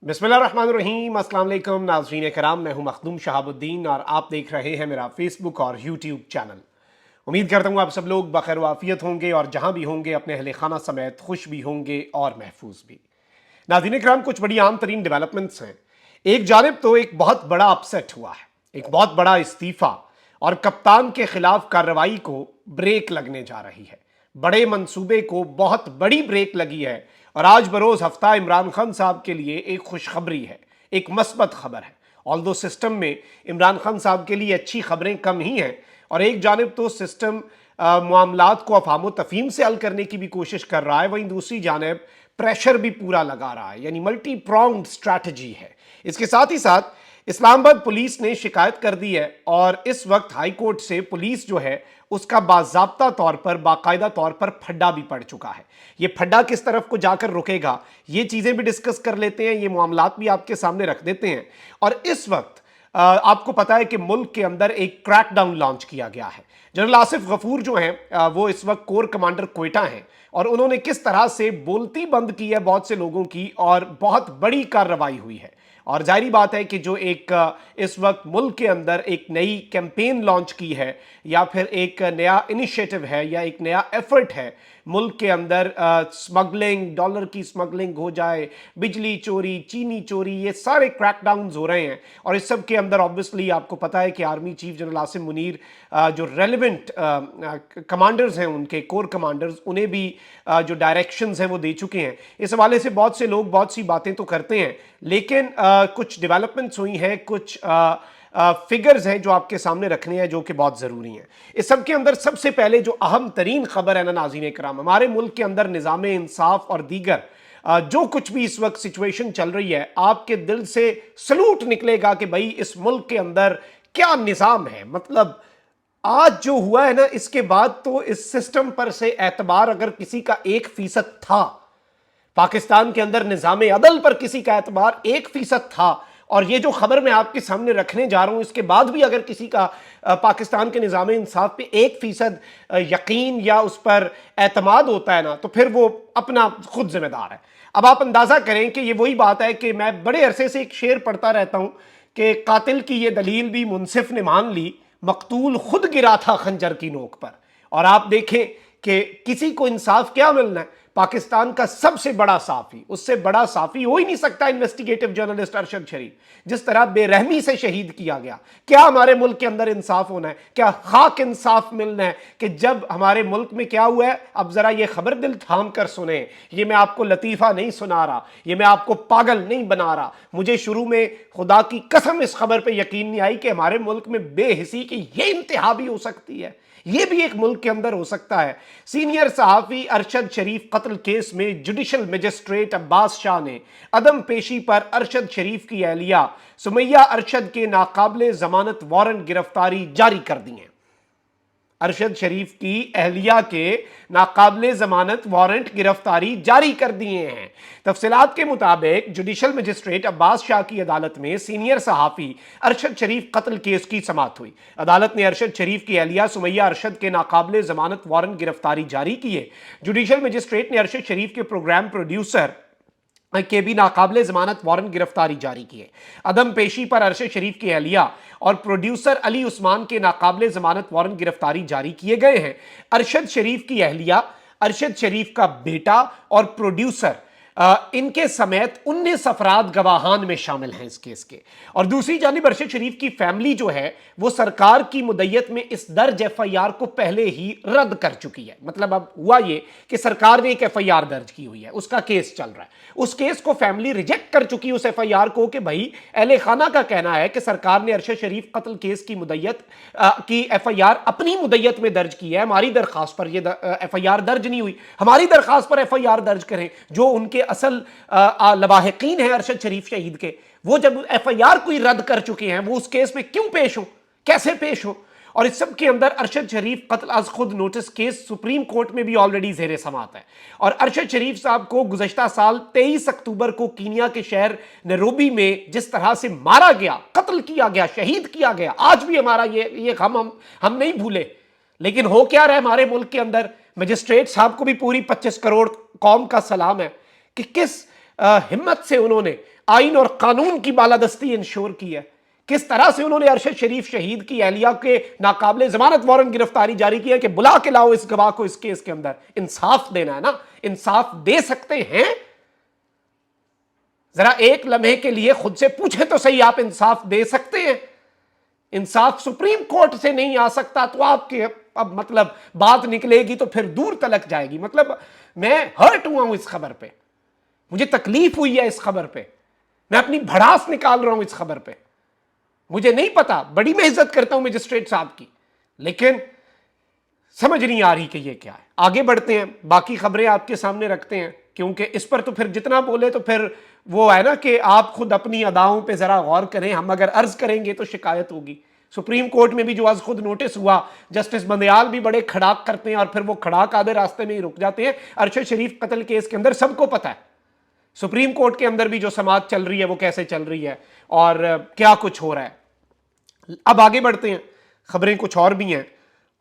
बिस्मिल्लाहिर्रहमानिर्रहीम, अस्सलाम वालेकुम नाज़रीन कराम। मैं हूं मखदूम शहाबुद्दीन और आप देख रहे हैं मेरा फेसबुक और यूट्यूब चैनल। उम्मीद करता हूं आप सब लोग बखैर वाफियत होंगे और जहां भी होंगे अपने अहले खाना समेत खुश भी होंगे और महफूज भी। नाज़रीन कराम, कुछ बड़ी आम तरीन डेवलपमेंट्स हैं। एक जानिब तो एक बहुत बड़ा अपसेट हुआ है, एक बहुत बड़ा इस्तीफा और कप्तान के खिलाफ कार्रवाई को ब्रेक लगने जा रही है। बड़े मंसूबे को बहुत बड़ी ब्रेक लगी है और आज बरोज हफ्ता इमरान खान साहब के लिए एक खुशखबरी है, एक मस्बत खबर है। ऑल्दो सिस्टम में इमरान खान साहब के लिए अच्छी खबरें कम ही हैं और एक जानिब तो सिस्टम मामलात को अफाम तफहीम से हल करने की भी कोशिश कर रहा है, वहीं दूसरी जानिब प्रेशर भी पूरा लगा रहा है, यानी मल्टी प्रॉन्ग्ड स्ट्रैटेजी है। इसके साथ ही साथ इस्लामाबाद पुलिस ने शिकायत कर दी है और इस वक्त हाई कोर्ट से पुलिस जो है उसका बाज़ाब्ता तौर पर, बाकायदा तौर पर फड्डा भी पड़ चुका है। ये फड्डा किस तरफ को जाकर रुकेगा, ये चीज़ें भी डिस्कस कर लेते हैं, ये मामलात भी आपके सामने रख देते हैं। और इस वक्त आपको पता है कि मुल्क के अंदर एक क्रैकडाउन लॉन्च किया गया है। जनरल आसिफ गफूर जो हैं वो इस वक्त कोर कमांडर क्वेटा हैं और उन्होंने किस तरह से बोलती बंद की है बहुत से लोगों की और बहुत बड़ी कार्रवाई हुई है। और जाहिर बात है कि जो एक इस वक्त मुल्क के अंदर एक नई कैंपेन लॉन्च की है या फिर एक नया इनिशिएटिव है या एक नया एफर्ट है मुल्क के अंदर, स्मगलिंग, डॉलर की स्मगलिंग हो जाए, बिजली चोरी, चीनी चोरी, ये सारे क्रैकडाउन्स हो रहे हैं। और इस सब के अंदर ऑब्वियसली आपको पता है कि army chief general Asim Munir जो रेलिवेंट कमांडर्स हैं, उनके कोर कमांडर्स, उन्हें भी जो डायरेक्शंस हैं वो दे चुके हैं। इस हवाले से बहुत से लोग बहुत सी बातें तो करते हैं, लेकिन कुछ डेवलपमेंट्स हुई हैं, कुछ फिगर्स हैं जो आपके सामने रखने हैं, जो कि बहुत ज़रूरी हैं। इस सब के अंदर सबसे पहले जो अहम तरीन खबर है ना नाज़रीन कराम, हमारे मुल्क के अंदर निज़ाम इंसाफ और दीगर जो कुछ भी इस वक्त सिचुएशन चल रही है, आपके दिल से सलूट निकलेगा कि भाई इस मुल्क के अंदर क्या निज़ाम है। मतलब आज जो हुआ है ना, इसके बाद तो इस सिस्टम पर से एतबार अगर किसी का 1% था, पाकिस्तान के अंदर निज़ाम अदल पर किसी का एतबार 1% था, और ये जो खबर मैं आपके सामने रखने जा रहा हूं इसके बाद भी अगर किसी का पाकिस्तान के निज़ाम इंसाफ पे 1% यकीन या उस पर एतमाद होता है ना, तो फिर वो अपना खुद जिम्मेदार है। अब आप अंदाजा करें कि ये वही बात है कि मैं बड़े अरसे से एक शेर पढ़ता रहता हूं कि कातिल की ये दलील भी मुनसिफ ने मान ली, मकतूल खुद गिरा था खंजर की नोक पर। और आप देखें कि किसी को इंसाफ क्या मिलना है, पाकिस्तान का सबसे बड़ा साफी, उससे बड़ा साफी हो ही नहीं सकता इन्वेस्टिगेटिव जर्नलिस्ट अरशद शरीफ, जिस तरह बेरहमी से शहीद किया गया। क्या हमारे मुल्क के अंदर इंसाफ होना है? क्या खाक इंसाफ मिलना है कि जब हमारे मुल्क में क्या हुआ है? अब जरा ये खबर दिल थाम कर सुने, ये मैं आपको लतीफा नहीं सुना रहा, ये मैं आपको पागल नहीं बना रहा। मुझे शुरू में खुदा की कसम इस खबर पर यकीन नहीं आई कि हमारे मुल्क में बेहिसी की ये इंतहा भी हो सकती है, ये भी एक मुल्क के अंदर हो सकता है। सीनियर सहाफ़ी अरशद शरीफ कत्ल केस में जुडिशल मजिस्ट्रेट अब्बास शाह ने अदम पेशी पर अरशद शरीफ की अहलिया सुमैया अरशद के नाकाबिले जमानत वारंट गिरफ्तारी जारी कर दी है। अरशद शरीफ की अहलिया के नाकाबिले जमानत वारंट गिरफ्तारी जारी कर दिए हैं। तफसीलात के मुताबिक जुडिशल मजिस्ट्रेट अब्बास शाह की अदालत में सीनियर सहाफ़ी अरशद शरीफ कत्ल केस की समाअत हुई। अदालत ने अरशद शरीफ की अहलिया सुमैया अरशद के नाकाबिले जमानत वारंट गिरफ्तारी जारी किए। जुडिशल मजिस्ट्रेट ने अरशद शरीफ के प्रोग्राम प्रोड्यूसर के भी नाकाबिले जमानत वारंट गिरफ्तारी जारी किए। अदम पेशी पर अरशद शरीफ की अहलिया और प्रोड्यूसर अली उस्मान के नाकाबिले जमानत वारंट गिरफ्तारी जारी किए गए हैं। अरशद शरीफ की अहलिया, अरशद शरीफ का बेटा और प्रोड्यूसर, इनके समेत 19 अफराद गवाहान में शामिल हैं इस केस के। और दूसरी जानिब अरशद शरीफ की फैमिली जो है वो सरकार की मुद्दत में इस दर्ज FIR को पहले ही रद्द कर चुकी है। मतलब अब हुआ ये कि सरकार ने एक FIR दर्ज की हुई है, उसका केस चल रहा है, उस केस को फैमिली रिजेक्ट कर चुकी है, उस FIR को, कि भाई अहले खाना का कहना है कि सरकार ने अरशद शरीफ कत्ल केस की मुद्दत की FIR अपनी मुद्दत में दर्ज की है, हमारी दरखास्त पर यह FIR दर्ज नहीं हुई, हमारी दरखास्त पर FIR दर्ज करें। जो उनके असल लवाहिकीन है अरशद शरीफ शहीद के, वो जब FIR कोई रद्द कर चुके हैं, वो उस केस में क्यों पेश हो, कैसे पेश हो? और इस सब के अंदर अरशद शरीफ कत्ल अज खुद नोटिस केस सुप्रीम कोर्ट में भी ऑलरेडी ज़ेरे समाअत है। और अरशद शरीफ साहब को गुज़श्ता साल 23 अक्टूबर को कीनिया के शहर नैरोबी में जिस तरह से मारा गया, कत्ल किया गया, शहीद किया गया, आज भी हमारा ये हम नहीं भूले। लेकिन हो क्या रहा है हमारे मुल्क के अंदर? मजिस्ट्रेट साहब को भी पूरी 25 करोड़ कौम का सलाम है कि किस हिम्मत से उन्होंने आइन और कानून की बालादस्ती इंश्योर की है, किस तरह से उन्होंने अरशद शरीफ शहीद की अहलिया के नाकाबिले जमानत वारंट गिरफ्तारी जारी की है कि बुला के लाओ इस गवाह को इस केस के अंदर। इंसाफ देना है ना, इंसाफ दे सकते हैं? जरा एक लम्हे के लिए खुद से पूछे तो सही, आप इंसाफ दे सकते हैं? इंसाफ सुप्रीम कोर्ट से नहीं आ सकता तो आपके अब मतलब बात निकलेगी तो फिर दूर तलक जाएगी। मतलब मैं हर्ट हुआ हूं इस खबर पे, मुझे तकलीफ हुई है इस खबर पे, मैं अपनी भड़ास निकाल रहा हूं इस खबर पे। मुझे नहीं पता, बड़ी मैं इज्जत करता हूं मजिस्ट्रेट साहब की, लेकिन समझ नहीं आ रही कि ये क्या है। आगे बढ़ते हैं, बाकी खबरें आपके सामने रखते हैं, क्योंकि इस पर तो फिर जितना बोले तो फिर वो है ना कि आप खुद अपनी अदाओं पे जरा गौर करें। हम अगर अर्ज करेंगे तो शिकायत होगी। सुप्रीम कोर्ट में भी जो आज खुद नोटिस हुआ, जस्टिस बंदयाल भी बड़े खड़ाक करते हैं और फिर वो खड़ाक आधे रास्ते में ही रुक जाते हैं। अरशद शरीफ कत्ल केस के अंदर सबको पता है, सुप्रीम कोर्ट के अंदर भी जो समाज चल रही है वो कैसे चल रही है और क्या कुछ हो रहा है। अब आगे बढ़ते हैं, खबरें कुछ और भी हैं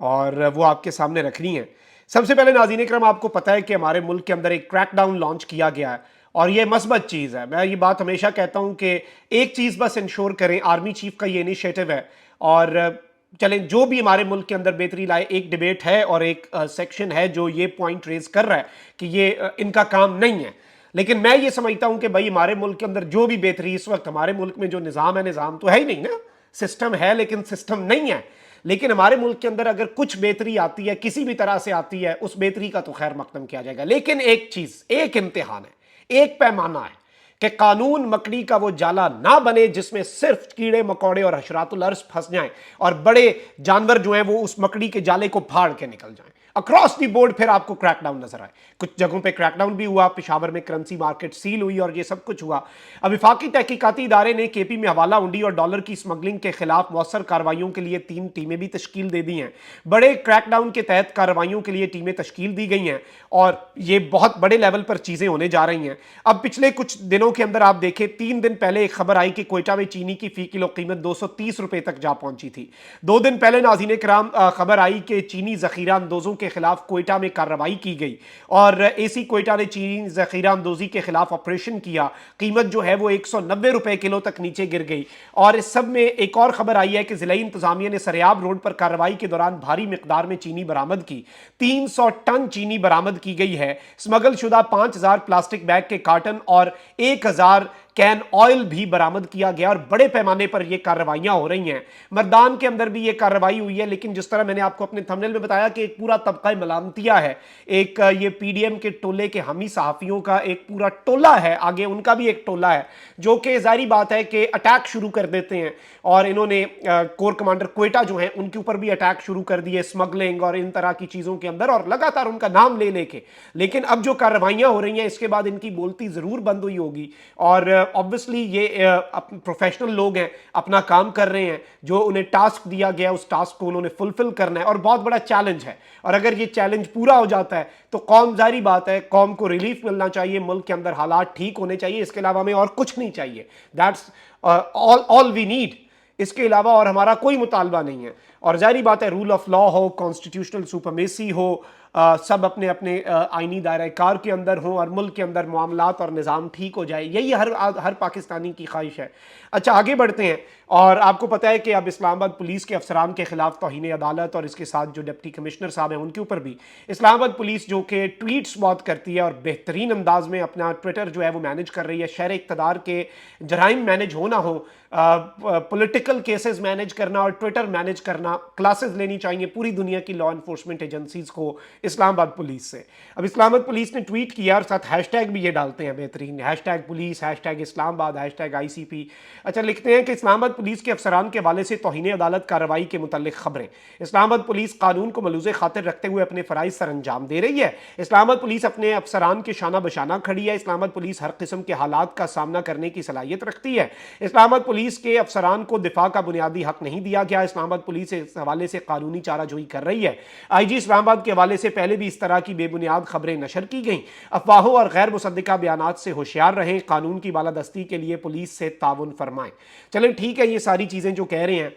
और वो आपके सामने रखनी है। सबसे पहले नाज़रीन इकराम, आपको पता है कि हमारे मुल्क के अंदर एक क्रैकडाउन लॉन्च किया गया है और ये मस्बत चीज़ है। मैं ये बात हमेशा कहता हूं कि एक चीज़ बस इंश्योर करें, आर्मी चीफ का ये इनिशिएटिव है और चलें जो भी हमारे मुल्क के अंदर बेहतरी लाए। एक डिबेट है और एक सेक्शन है जो ये पॉइंट रेज कर रहा है कि ये इनका काम नहीं है, लेकिन मैं ये समझता हूं कि भाई हमारे मुल्क के अंदर जो भी बेहतरी इस वक्त हमारे मुल्क में जो निज़ाम है, निज़ाम तो है ही नहीं ना, सिस्टम है लेकिन सिस्टम नहीं है। लेकिन हमारे मुल्क के अंदर अगर कुछ बेहतरी आती है, किसी भी तरह से आती है, उस बेहतरी का तो खैर मकदम किया जाएगा। लेकिन एक चीज, एक इम्तिहान है, एक पैमाना है कि कानून मकड़ी का वो जाला ना बने जिसमें सिर्फ कीड़े मकोड़े और हशरातुल अर्श फंस जाएं और बड़े जानवर जो हैं वो उस मकड़ी के जाले को फाड़ के निकल जाएं। अक्रॉस दी बोर्ड फिर आपको क्रैकडाउन नजर आए। कुछ जगहों पे क्रैकडाउन भी हुआ, पेशावर में करेंसी मार्केट सील हुई और ये सब कुछ हुआ। अब वफाकी तहकीकाती इदारे ने केपी में हवाला हुंडी और डॉलर की स्मगलिंग के खिलाफ मौसर कार्रवाइयों के लिए 3 टीमें भी तश्कील दे दी हैं। बड़े क्रैकडाउन के तहत कार्रवाइयों के लिए टीमें तश्कील दी गई हैं और ये बहुत बड़े लेवल पर चीजें होने जा रही हैं। अब पिछले कुछ दिनों के अंदर आप देखें, 3 दिन पहले एक खबर आई कि कोयटा में चीनी की फी किलो कीमत 230 रुपए तक जा पहुंची थी। 2 दिन पहले नाज़रीन किराम खबर आई कि चीनी जखीरा अंदोजों के खिलाफ कोयटा में कार्रवाई की गई और एसी कोयटा ने चीनी जखीरा अंदोजी के खिलाफ ऑपरेशन किया। कीमत जो है वो 190 रुपए किलो तक नीचे गिर गई। और इस सब में एक और खबर आई है कि जिला इंतजामिया ने सरेआब रोड पर कार्रवाई के दौरान भारी मिकदार में चीनी बरामद की। 300 टन चीनी बरामद की गई है। स्मगल शुदा 5000 प्लास्टिक बैग के कार्टन और 1000 कैन ऑयल भी बरामद किया गया और बड़े पैमाने पर यह कार्रवाइयां हो रही हैं। मर्दान के अंदर भी यह कार्रवाई हुई है, लेकिन जिस तरह मैंने आपको अपने थंबनेल में बताया कि एक पूरा तबका मलामतिया है, एक ये पीडीएम के टोले के हामी सहाफियों का एक पूरा टोला है, आगे उनका भी एक टोला है जो कि जाहिर बात है कि अटैक शुरू कर देते हैं और इन्होंने कोर कमांडर क्वेटा जो है उनके ऊपर भी अटैक शुरू कर दिए स्मगलिंग और इन तरह की चीजों के अंदर, और लगातार उनका नाम ले लेके। लेकिन अब जो कार्रवाइयां हो रही हैं इसके बाद इनकी बोलती जरूर बंद हुई होगी और ऑब्वियसली ये प्रोफेशनल लोग हैं, अपना काम कर रहे हैं, जो उन्हें टास्क दिया गया उस टास्क को उन्होंने फुलफिल करना है और बहुत बड़ा चैलेंज है। और अगर ये चैलेंज पूरा हो जाता है तो कौम, जारी बात है, कौम को रिलीफ मिलना चाहिए, मुल्क के अंदर हालात ठीक होने चाहिए, इसके अलावा हमें और कुछ नहीं चाहिए। That's all we need. इसके अलावा और हमारा कोई मुतालबा नहीं है। और जारी बात है, रूल ऑफ लॉ हो, कॉन्स्टिट्यूशनल सुपरमेसी हो, सब अपने अपने आईनी दायरा कार के अंदर हों और मुल्क के अंदर मामलात और निज़ाम ठीक हो जाए, यही हर पाकिस्तानी की ख्वाहिश है। अच्छा, आगे बढ़ते हैं। और आपको पता है कि अब इस्लामाबाद पुलिस के अफसरान के खिलाफ तौहीन अदालत और इसके साथ जो डिप्टी कमिश्नर साहब हैं उनके ऊपर भी इस्लामाबाद पुलिस जो कि ट्वीट्स बहुत करती है और बेहतरीन अंदाज में अपना ट्विटर जो है वो मैनेज कर रही है। शहर इक़्तिदार के जराइम मैनेज होना हो, पॉलिटिकल केसेस मैनेज करना और ट्विटर मैनेज करना, क्लासेस लेनी चाहिए पूरी दुनिया की लॉ इन्फोर्समेंट एजेंसीज को इस्लामाबाद पुलिस से। अब इस्लामाबाद पुलिस ने ट्वीट किया और साथ हैशटैग भी ये डालते हैं बेहतरीन, hashtag police, hashtag Islamabad, hashtag ICP। अच्छा, लिखते हैं कि इस्लामाबाद पुलिस के अफसरान के हवाले से तौहीन अदालत कार्रवाई के मुतालिक खबरें। इस्लामाबाद पुलिस कानून को मलूज़े खातिर रखते हुए अपने फ़राइज़ सर अंजाम दे रही है। इस्लामाबाद पुलिस अपने अफसरान के शाना बशाना खड़ी है। इस्लामाबाद पुलिस हर किस्म के हालात का सामना करने की सलाहियत रखती है। इस्लामाबाद पुलिस के अफसरान को दिफा का बुनियादी हक नहीं दिया गया। इस्लामाबाद पुलिस इस हवाले से कानूनी चाराजोई कर रही है। IG इस्लामाबाद के हवाले से पहले भी इस तरह की बेबुनियाद खबरें नशर की गई। अफवाहों और गैर मुसद्दिका बयानात से होशियार रहें, कानून की बालादस्ती के लिए पुलिस से ताउन फरमाएं। चलें ठीक है, ये सारी चीज़ें जो कह रहे हैं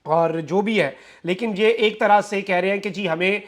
और जो भी है, लेकिन ये एक तरह से कह रहे हैं कि जी हमें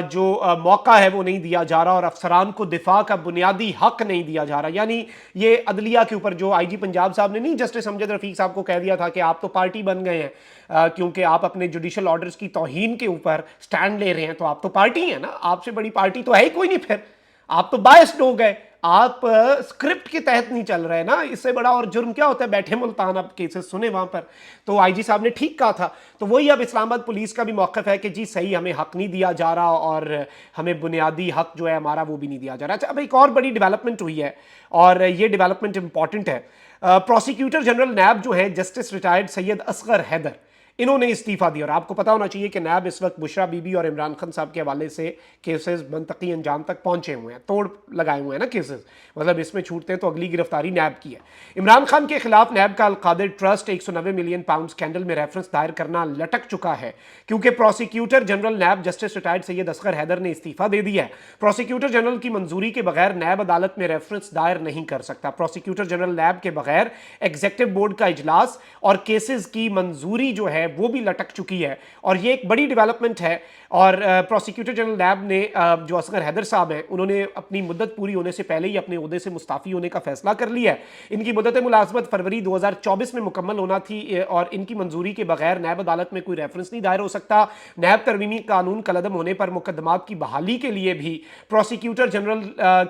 जो मौका है वो नहीं दिया जा रहा और अफसरान को दिफा का बुनियादी हक नहीं दिया जा रहा। यानी ये अदलिया के ऊपर जो आईजी पंजाब साहब ने नहीं जस्टिस अमजद रफीक साहब को कह दिया था कि आप तो पार्टी बन गए हैं, क्योंकि आप अपने जुडिशल ऑर्डर्स की तौहीन के ऊपर स्टैंड ले रहे हैं, तो आप तो पार्टी हैं ना, आपसे बड़ी पार्टी तो है ही कोई नहीं, फिर आप तो बायस्ड हो गए, आप स्क्रिप्ट के तहत नहीं चल रहे ना, इससे बड़ा और जुर्म क्या होता है, बैठे मुल्तान आप केसेस सुने वहां पर। तो आईजी साहब ने ठीक कहा था। तो वही अब इस्लामाबाद पुलिस का भी मौक़िफ़ है कि जी सही, हमें हक नहीं दिया जा रहा और हमें बुनियादी हक जो है हमारा वो भी नहीं दिया जा रहा। अच्छा, अब एक और बड़ी डेवलपमेंट हुई है और ये डेवलपमेंट इंपॉर्टेंट है। प्रोसिक्यूटर जनरल नैब जो है जस्टिस रिटायर्ड सैयद असगर हैदर, इन्होंने इस्तीफा दिया। और आपको पता होना चाहिए कि नैब इस वक्त बुशरा बीबी और इमरान खान साहब के हवाले से केसेस मनतकी अंजाम तक पहुंचे हुए हैं, तोड़ लगाए हुए हैं ना केसेस, मतलब इसमें छूटते हैं तो अगली गिरफ्तारी नैब की है। इमरान खान के खिलाफ नैब का Al Qadir trust 190 million pound scandal में रेफरेंस दायर करना लटक चुका है, क्योंकि prosecutor general NAB justice retired Syed Asghar Haider ने इस्तीफा दे दिया है। प्रोसिक्यूटर जनरल की मंजूरी के बगैर नैब अदालत में रेफरेंस दायर नहीं कर सकता। प्रोसिक्यूटर जनरल नैब के बगैर एग्जीक्यूटिव बोर्ड का इजलास और केसेस की मंजूरी जो है वो भी लटक चुकी है, और ये एक बड़ी डेवलपमेंट है। और प्रोसिक्यूटर जनरल नैब ने जो असगर हैदर साहब हैं, उन्होंने अपनी मुद्दत पूरी होने से पहले ही अपने ओहदे से मुस्ताफ़ी होने का फैसला कर लिया है। इनकी मुद्दत मुलाजमत फरवरी 2024 में मुकम्मल होना थी और इनकी मंजूरी के बगैर नैब अदालत में कोई रेफरेंस नहीं दायर हो सकता। नैब तरमीमी कानून कलदम होने पर मुकदमात की बहाली के लिए भी प्रोसिक्यूटर जनरल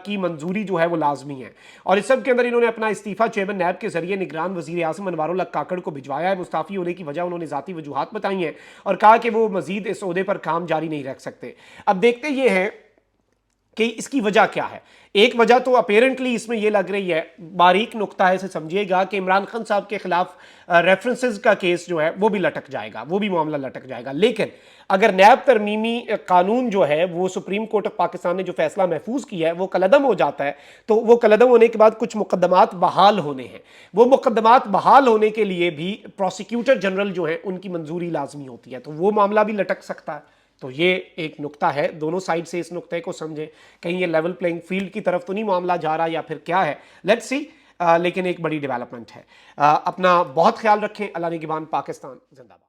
की मंजूरी जो है वो लाजमी है। और इस सब के अंदर इन्होंने अपना इस्तीफा चेयरमैन नैब के जरिए निगरान वजीर आज़म अनवारुल हक काकड़ को भिजवाया है। मुस्ताफ़ी होने की वजह उन्होंने ज़ाती वजूहात बताई हैं और कहा कि वो मजीद इस ओहदे पर काम जारी नहीं रख सकते। अब देखते ये हैं कि इसकी वजह क्या है। एक वजह तो अपेरेंटली इसमें यह लग रही है, बारीक नुक्ता है, इसे समझिएगा, कि इमरान खान साहब के खिलाफ रेफरेंसेस का केस जो है वो भी लटक जाएगा, वो भी मामला लटक जाएगा। लेकिन अगर नैब तरमीमी कानून जो है वो सुप्रीम कोर्ट ऑफ पाकिस्तान ने जो फैसला महफूज किया है वो कलदम हो जाता है, तो वो कलदम होने के बाद कुछ मुकदमात बहाल होने हैं। वो मुकदमात बहाल होने के लिए भी प्रोसिक्यूटर जनरल जो है उनकी मंजूरी लाजमी होती है, तो वो मामला भी लटक सकता है। तो ये एक नुक्ता है, दोनों साइड से इस नुक्ते को समझें, कहीं ये लेवल प्लेइंग फील्ड की तरफ तो नहीं मामला जा रहा या फिर क्या है, लेट्स सी। लेकिन एक बड़ी डेवलपमेंट है। अपना बहुत ख्याल रखें। अल्लाह निगहबान। पाकिस्तान जिंदाबाद।